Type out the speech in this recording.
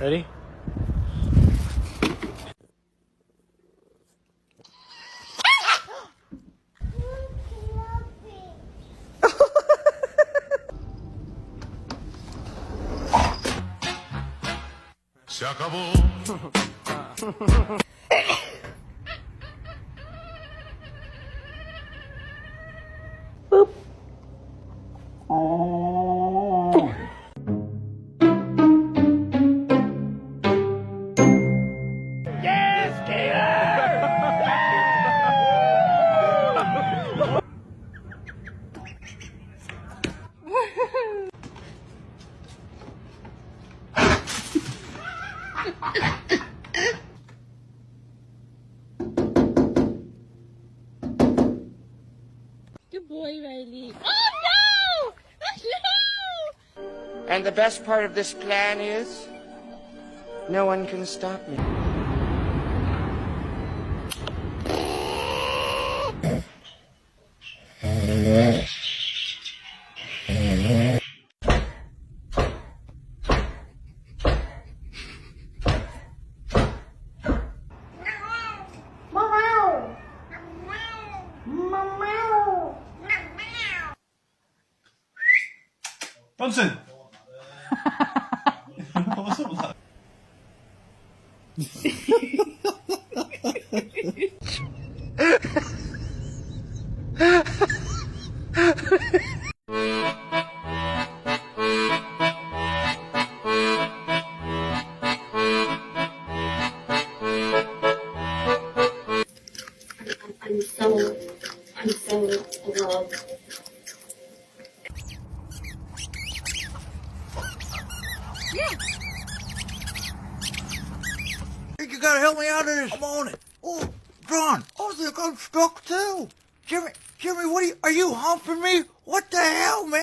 Ready? Se acabó. Good boy, Riley. Oh no! No! And the best part of this plan is, no one can stop me. Bunsen! What's up with that? I'm so in love. You gotta help me out of this. I'm on it. Oh, John, I think I'm stuck too. Jimmy, what are you humping me? What the hell, man?